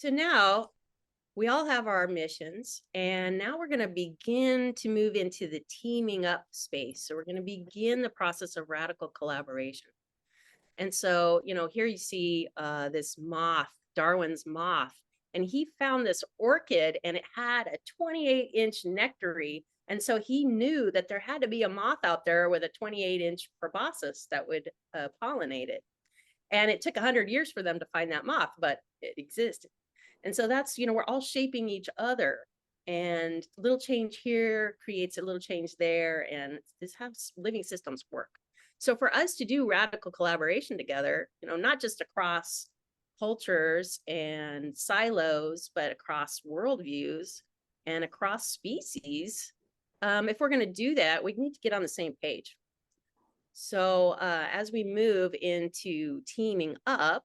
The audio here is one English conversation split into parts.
So now we all have our missions, and now we're going to begin to move into the teaming up space. So we're going to begin the process of radical collaboration. And so, here you see this moth, Darwin's moth, and he found this orchid and it had a 28-inch nectary. And so he knew that there had to be a moth out there with a 28-inch proboscis that would pollinate it. And it took 100 years for them to find that moth, but it existed. And so that's, we're all shaping each other, and a little change here creates a little change there. And this is how living systems work. So for us to do radical collaboration together, not just across cultures and silos, but across worldviews and across species, if we're going to do that, we need to get on the same page. So as we move into teaming up,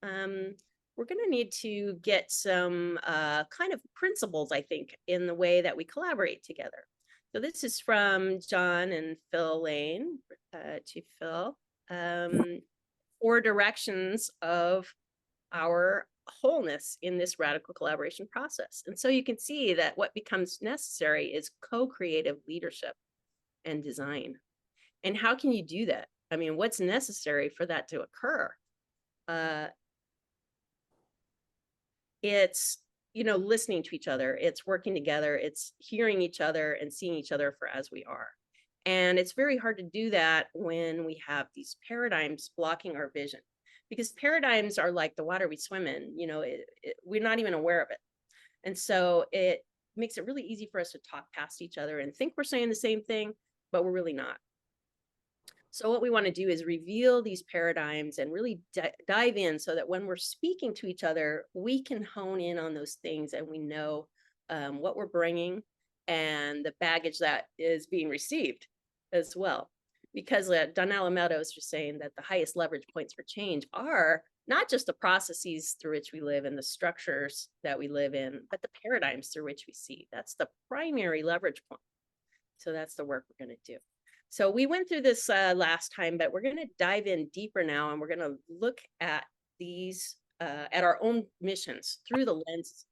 we're going to need to get some kind of principles, I think, in the way that we collaborate together. So this is from John and Phil Lane, to Phil, 4 directions of our wholeness in this radical collaboration process. And so you can see that what becomes necessary is co-creative leadership and design. And how can you do that? I mean, what's necessary for that to occur? It's, listening to each other. It's working together. It's hearing each other and seeing each other for as we are. And it's very hard to do that when we have these paradigms blocking our vision, because paradigms are like the water we swim in. We're not even aware of it. And so it makes it really easy for us to talk past each other and think we're saying the same thing, but we're really not. So what we want to do is reveal these paradigms and really dive in, so that when we're speaking to each other, we can hone in on those things, and we know what we're bringing and the baggage that is being received as well. Because Donella Meadows was saying that the highest leverage points for change are not just the processes through which we live and the structures that we live in, but the paradigms through which we see. That's the primary leverage point. So that's the work we're going to do. So we went through this last time, but we're going to dive in deeper now, and we're going to look at these, at our own missions through the lens.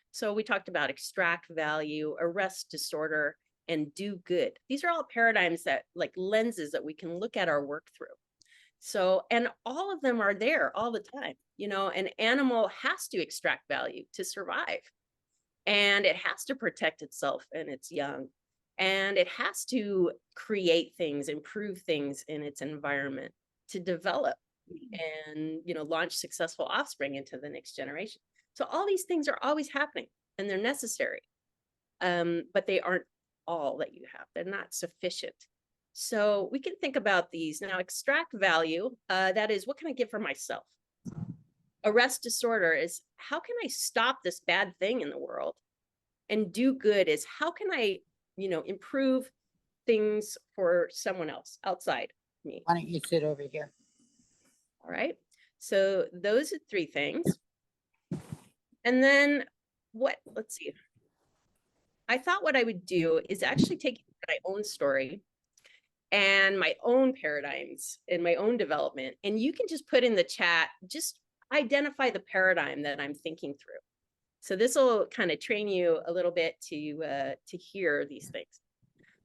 So we talked about extract value, arrest disorder, and do good. These are all paradigms that, like lenses that we can look at our work through. So, and all of them are there all the time. An animal has to extract value to survive, and it has to protect itself and its young. And it has to create things, improve things in its environment to develop and, launch successful offspring into the next generation. So all these things are always happening, and they're necessary, but they aren't all that you have. They're not sufficient. So we can think about these. Now, extract value, that is, what can I give for myself? Arrest disorder is, how can I stop this bad thing in the world? And do good is, how can I improve things for someone else outside me? Why don't you sit over here? All right. So those are 3 things. And then let's see. I thought what I would do is actually take my own story and my own paradigms and my own development. And you can just put in the chat, just identify the paradigm that I'm thinking through. So this will kind of train you a little bit to hear these things.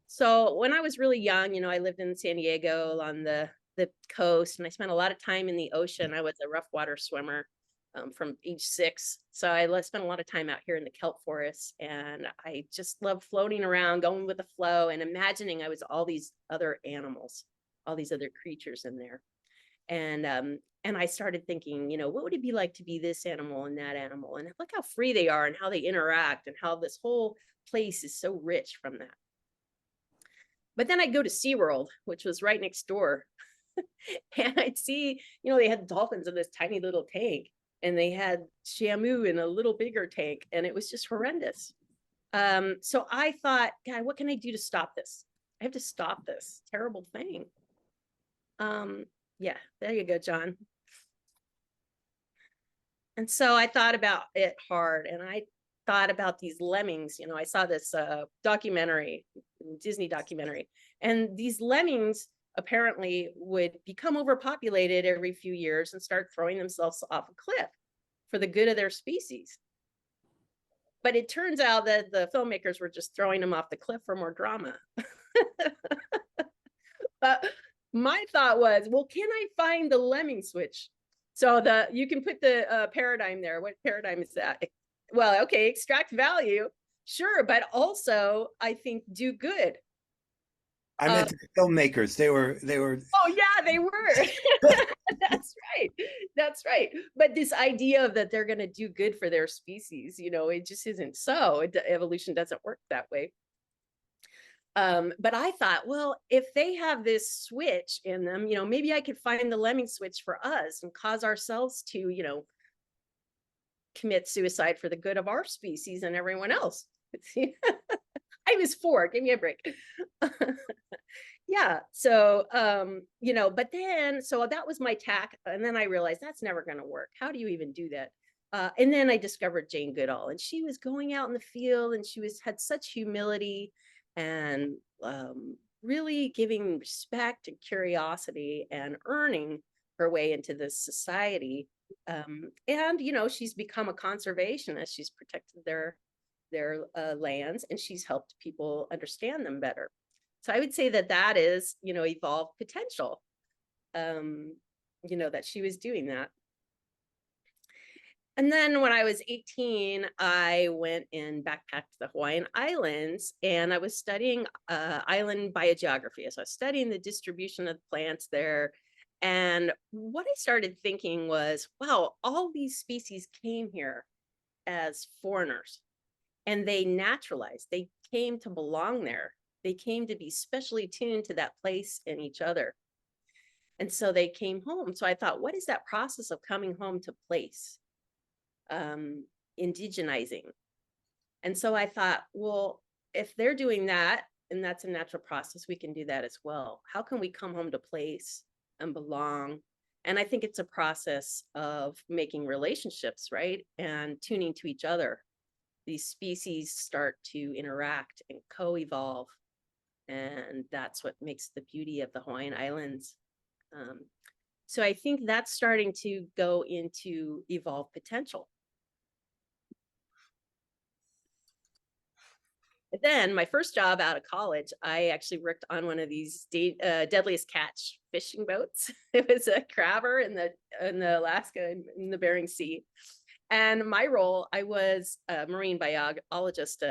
So when I was really young, I lived in San Diego on the coast, and I spent a lot of time in the ocean. I was a rough water swimmer from age 6. So I spent a lot of time out here in the kelp forests, and I just loved floating around, going with the flow, and imagining I was all these other animals, all these other creatures in there. And I started thinking, what would it be like to be this animal and that animal? And look how free they are and how they interact and how this whole place is so rich from that. But then I'd go to SeaWorld, which was right next door. And I'd see, they had dolphins in this tiny little tank, and they had Shamu in a little bigger tank, and it was just horrendous. So I thought, God, what can I do to stop this? I have to stop this terrible thing. Yeah, there you go, John. And so I thought about it hard, and I thought about these lemmings. I saw this documentary, Disney documentary, and these lemmings apparently would become overpopulated every few years and start throwing themselves off a cliff. for the good of their species. But it turns out that the filmmakers were just throwing them off the cliff for more drama. But my thought was, well, can I find the lemming switch? So you can put the paradigm there. What paradigm is that? Well, okay, extract value, sure, but also I think do good. I meant the filmmakers. They were. Oh yeah, they were. That's right. That's right. But this idea of that they're going to do good for their species, it just isn't so. Evolution doesn't work that way. But I thought, well, if they have this switch in them, maybe I could find the lemming switch for us and cause ourselves to, commit suicide for the good of our species and everyone else. I was 4, give me a break. Yeah. So, but then, so that was my tack. And then I realized that's never going to work. How do you even do that? And then I discovered Jane Goodall, and she was going out in the field, and she had such humility and really giving respect and curiosity and earning her way into this society. And, she's become a conservationist. She's protected their lands, and she's helped people understand them better. So I would say that is, evolved potential, that she was doing that. And then when I was 18, I went and backpacked the Hawaiian Islands, and I was studying island biogeography. So I was studying the distribution of plants there. And what I started thinking was, wow, all these species came here as foreigners, and they naturalized. They came to belong there. They came to be specially tuned to that place and each other. And so they came home. So I thought, what is that process of coming home to place? Indigenizing. And so I thought, well, if they're doing that, and that's a natural process, we can do that as well. How can we come home to place and belong? And I think it's a process of making relationships, right? And tuning to each other. These species start to interact and co-evolve. And that's what makes the beauty of the Hawaiian Islands. So I think that's starting to go into evolved potential. And then my first job out of college, I actually worked on one of these deadliest catch fishing boats. It was a crabber in the Alaska, in the Bering Sea. And my role, I was a marine biologist,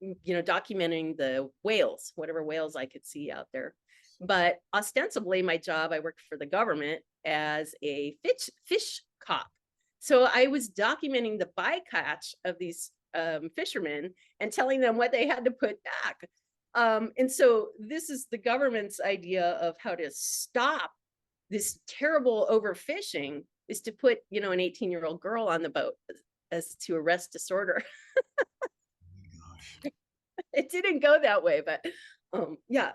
documenting the whales, whatever whales I could see out there. But ostensibly, my job, I worked for the government as a fish cop. So I was documenting the bycatch of these fishermen and telling them what they had to put back. And so this is the government's idea of how to stop this terrible overfishing, is to put, an 18-year-old girl on the boat as to arrest disorder. It didn't go that way, but yeah.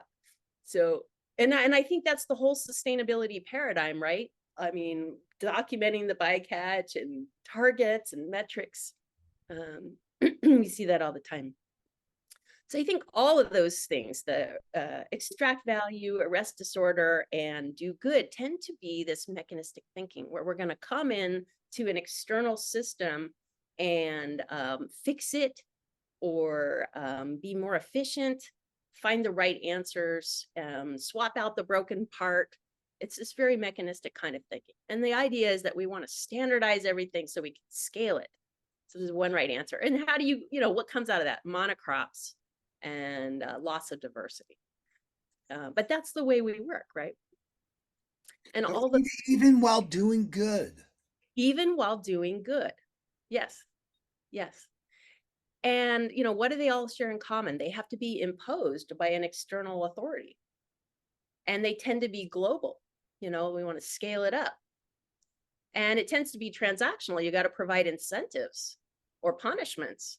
So, and I think that's the whole sustainability paradigm, right? I mean, documenting the bycatch and targets and metrics. We see that all the time. So I think all of those things, the extract value, arrest disorder, and do good, tend to be this mechanistic thinking where we're going to come in to an external system and fix it, or be more efficient, find the right answers, swap out the broken part. It's this very mechanistic kind of thinking. And the idea is that we want to standardize everything so we can scale it. So there's one right answer. And how do you, what comes out of that? Monocrops and loss of diversity. But that's the way we work, right? And all the even while doing good. Even while doing good. Yes. Yes. And, what do they all share in common? They have to be imposed by an external authority. And they tend to be global. We want to scale it up. And it tends to be transactional. You got to provide incentives or punishments.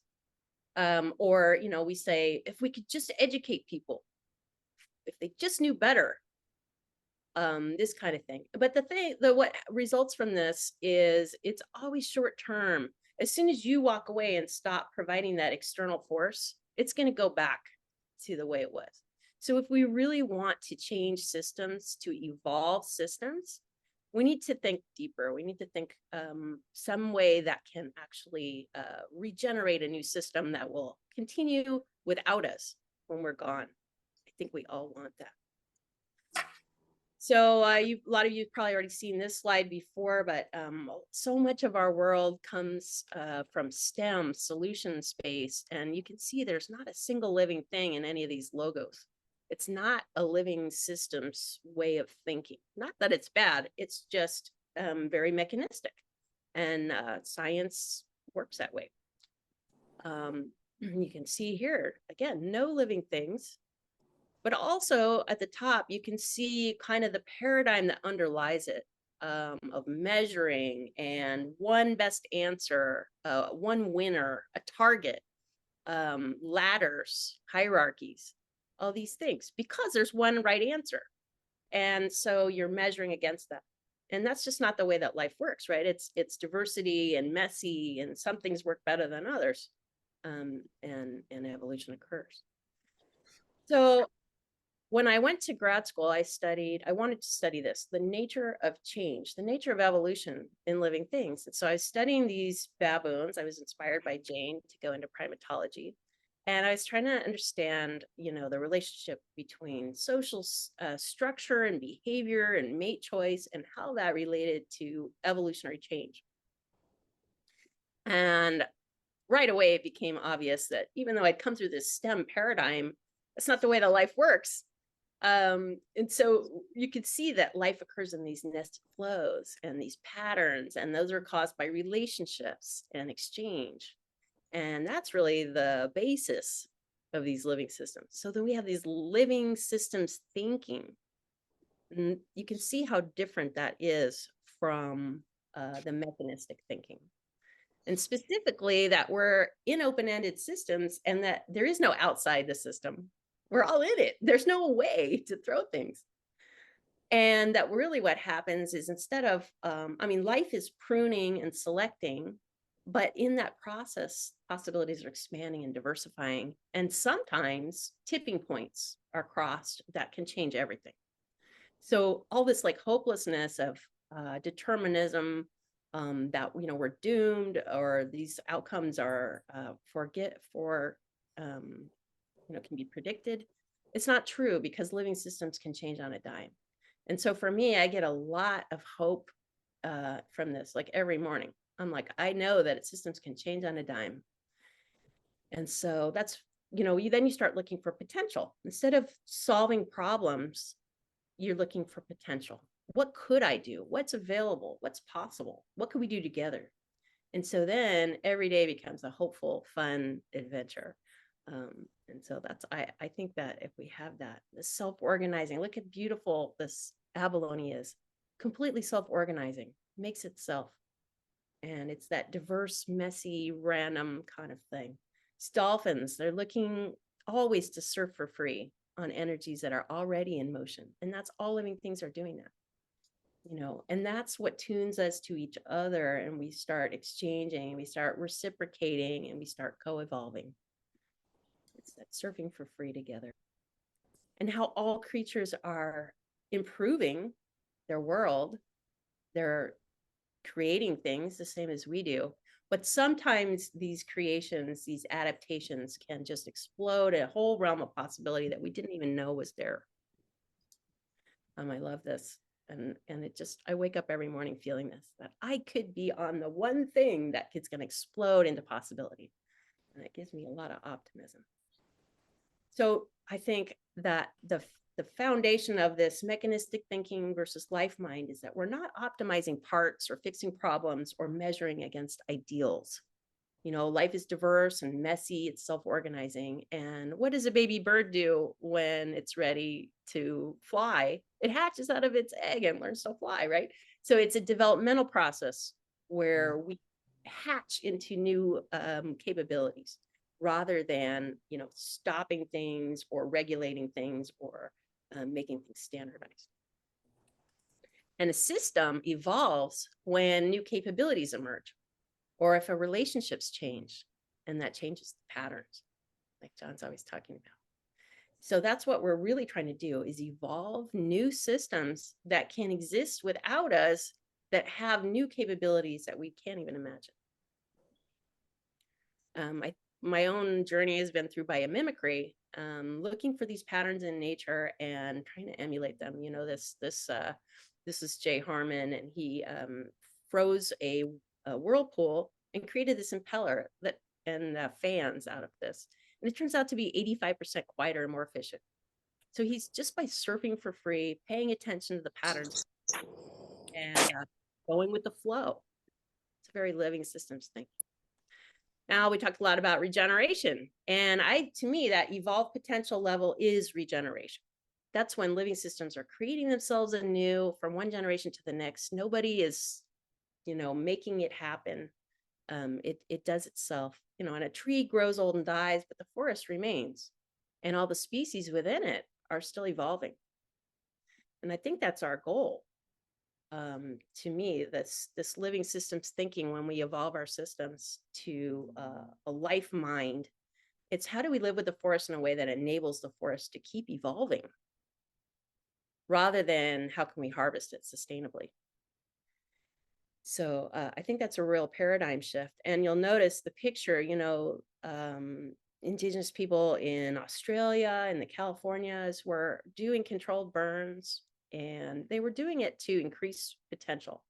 Or, we say, if we could just educate people, if they just knew better, this kind of thing. But what results from this is it's always short term. As soon as you walk away and stop providing that external force, it's going to go back to the way it was. So if we really want to change systems, to evolve systems, we need to think deeper. We need to think some way that can actually regenerate a new system that will continue without us when we're gone. I think we all want that. So a lot of you have probably already seen this slide before, but so much of our world comes from STEM, solutions based, and you can see there's not a single living thing in any of these logos. It's not a living systems way of thinking. Not that it's bad, it's just very mechanistic, and science works that way. You can see here, again, no living things. But also at the top, you can see kind of the paradigm that underlies it, of measuring and one best answer, one winner, a target, ladders, hierarchies, all these things, because there's one right answer. And so you're measuring against that. And that's just not the way that life works, right? It's diversity and messy, and some things work better than others, and evolution occurs. So when I went to grad school, I wanted to study this, the nature of change, the nature of evolution in living things. And so I was studying these baboons. I was inspired by Jane to go into primatology. And I was trying to understand, the relationship between social structure and behavior and mate choice, and how that related to evolutionary change. And right away, it became obvious that even though I'd come through this STEM paradigm, that's not the way that life works. And so you could see that life occurs in these nested flows and these patterns, and those are caused by relationships and exchange. And that's really the basis of these living systems. So then we have these living systems thinking. And you can see how different that is from the mechanistic thinking. And specifically that we're in open-ended systems, and that there is no outside the system. We're all in it. There's no way to throw things. And that really what happens is, instead of, life is pruning and selecting, but in that process, possibilities are expanding and diversifying. And sometimes tipping points are crossed that can change everything. So all this like hopelessness of determinism, that, we're doomed, or these outcomes are can be predicted. It's not true, because living systems can change on a dime. And so for me, I get a lot of hope from this. Like every morning, I'm like, I know that systems can change on a dime. And so that's, then you start looking for potential. Instead of solving problems, you're looking for potential. What could I do? What's available? What's possible? What could we do together? And so then every day becomes a hopeful, fun adventure. And so I think that if we have that, the self-organizing, look at beautiful this abalone is, completely self-organizing, makes itself. And it's that diverse, messy, random kind of thing. Dolphins, they're looking always to surf for free on energies that are already in motion. And that's all living things are doing that. And that's what tunes us to each other, and we start exchanging, and we start reciprocating, and we start co-evolving. It's that surfing for free together. And how all creatures are improving their world. They're creating things the same as we do. But sometimes these creations, these adaptations, can just explode a whole realm of possibility that we didn't even know was there. I love this. And it just, I wake up every morning feeling this, that I could be on the one thing that is going to explode into possibility. And it gives me a lot of optimism. So I think that the foundation of this mechanistic thinking versus life mind is that we're not optimizing parts or fixing problems or measuring against ideals. Life is diverse and messy, it's self-organizing. And what does a baby bird do when it's ready to fly? It hatches out of its egg and learns to fly, right? So it's a developmental process where we hatch into new capabilities, rather than, stopping things or regulating things or making things standardized. And a system evolves when new capabilities emerge, or if a relationships change, and that changes the patterns, like John's always talking about. So that's what we're really trying to do, is evolve new systems that can exist without us, that have new capabilities that we can't even imagine. My own journey has been through biomimicry, looking for these patterns in nature and trying to emulate them. You know, this is Jay Harmon, and he froze a whirlpool and created this impeller that and fans out of this, and it turns out to be 85% quieter and more efficient. So he's just by surfing for free, paying attention to the patterns, and going with the flow. It's a very living systems thing. Now we talked a lot about regeneration, and to me, that evolved potential level is regeneration. That's when living systems are creating themselves anew from one generation to the next. Nobody is, making it happen. It does itself, and a tree grows old and dies, but the forest remains, and all the species within it are still evolving. And I think that's our goal. To me, this living systems thinking, when we evolve our systems to a life mind, it's how do we live with the forest in a way that enables the forest to keep evolving, rather than how can we harvest it sustainably. So I think that's a real paradigm shift. And you'll notice the picture, indigenous people in Australia and the Californias were doing controlled burns, and they were doing it to increase potential,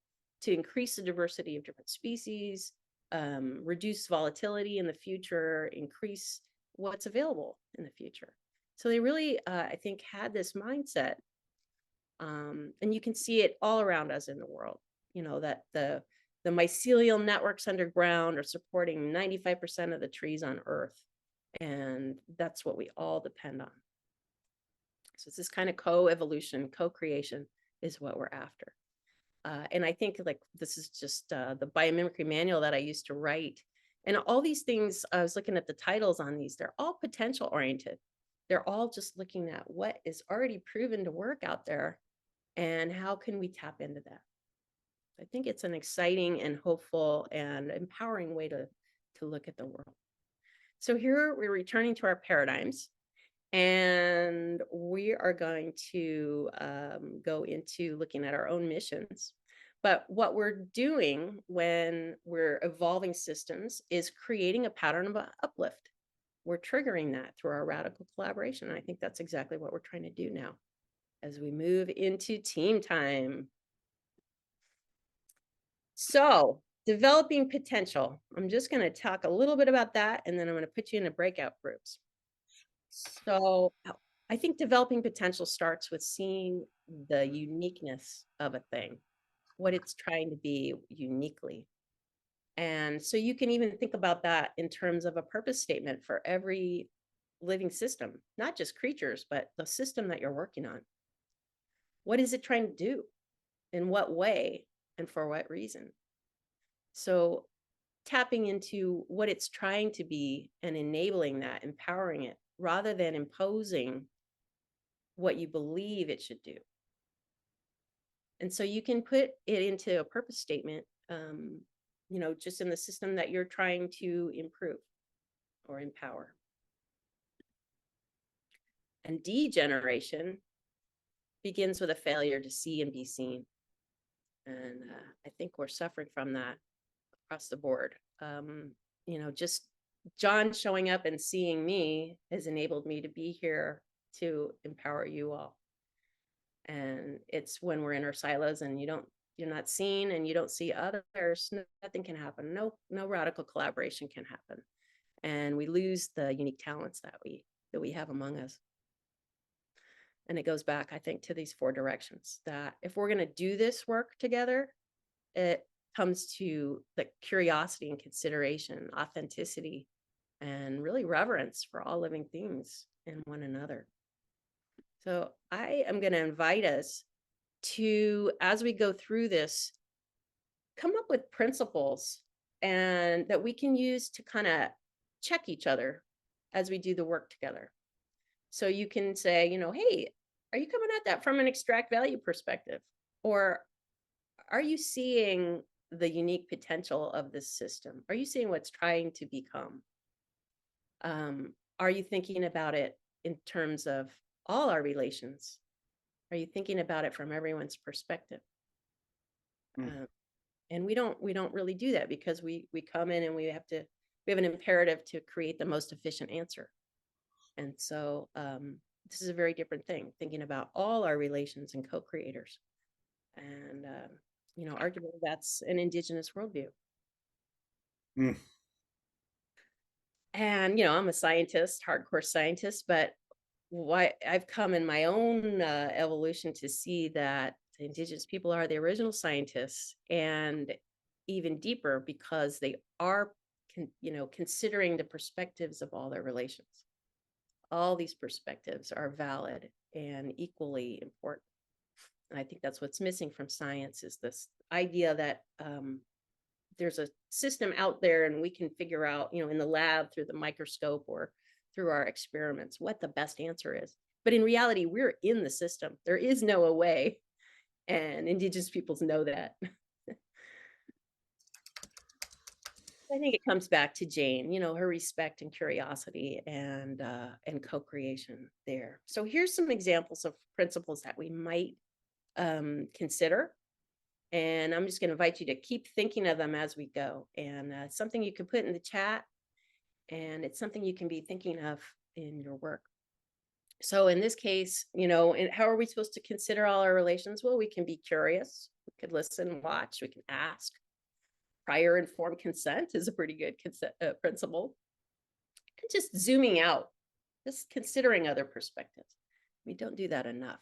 to increase the diversity of different species, reduce volatility in the future, increase what's available in the future. So they really, I think, had this mindset. And you can see it all around us in the world, that the mycelial networks underground are supporting 95% of the trees on Earth. And that's what we all depend on. So it's this kind of co-evolution, co-creation is what we're after. And I think, like, this is just the biomimicry manual that I used to write. And all these things, I was looking at the titles on these, they're all potential oriented. They're all just looking at what is already proven to work out there and how can we tap into that. I think it's an exciting and hopeful and empowering way to look at the world. So here we're returning to our paradigms, and we are going to go into looking at our own missions. But what we're doing when we're evolving systems is creating a pattern of uplift. We're triggering that through our radical collaboration. And I think that's exactly what we're trying to do now as we move into team time. So, developing potential. I'm just going to talk a little bit about that, and then I'm going to put you into breakout groups. So, I think developing potential starts with seeing the uniqueness of a thing, what it's trying to be uniquely. And so you can even think about that in terms of a purpose statement for every living system, not just creatures, but the system that you're working on. What is it trying to do? In what way? And for what reason? So tapping into what it's trying to be and enabling that, empowering it, rather than imposing what you believe it should do. And so you can put it into a purpose statement, just in the system that you're trying to improve or empower. And degeneration begins with a failure to see and be seen. And I think we're suffering from that across the board. Just John showing up and seeing me has enabled me to be here to empower you all. And it's when we're in our silos and you're not seen and you don't see others, nothing can happen. No radical collaboration can happen. And we lose the unique talents that we have among us. And it goes back, I think, to these 4 directions, that if we're going to do this work together, it comes to the curiosity and consideration, authenticity, and really reverence for all living things and one another. So I am going to invite us to, as we go through this, come up with principles and that we can use to kind of check each other as we do the work together. So you can say, hey, are you coming at that from an extract value perspective? Or are you seeing the unique potential of this system? Are you seeing what's trying to become? Are you thinking about it in terms of all our relations? Are you thinking about it from everyone's perspective? Mm. And we don't really do that because we come in and we have an imperative to create the most efficient answer. And so this is a very different thing, thinking about all our relations and co-creators. And arguably that's an indigenous worldview. Mm. And I'm a scientist, hardcore scientist, but why I've come in my own evolution to see that the indigenous people are the original scientists, and even deeper because they are considering the perspectives of all their relations. All these perspectives are valid and equally important. And I think that's what's missing from science, is this idea that there's a system out there and we can figure out, in the lab through the microscope or through our experiments, what the best answer is. But in reality, we're in the system. There is no way. And indigenous peoples know that. I think it comes back to Jane, her respect and curiosity and co-creation there. So here's some examples of principles that we might consider. And I'm just going to invite you to keep thinking of them as we go. And something you can put in the chat, and it's something you can be thinking of in your work. So in this case, and how are we supposed to consider all our relations? Well, we can be curious. We could listen and watch. We can ask. Prior informed consent is a pretty good principle. And just zooming out, just considering other perspectives. We don't do that enough.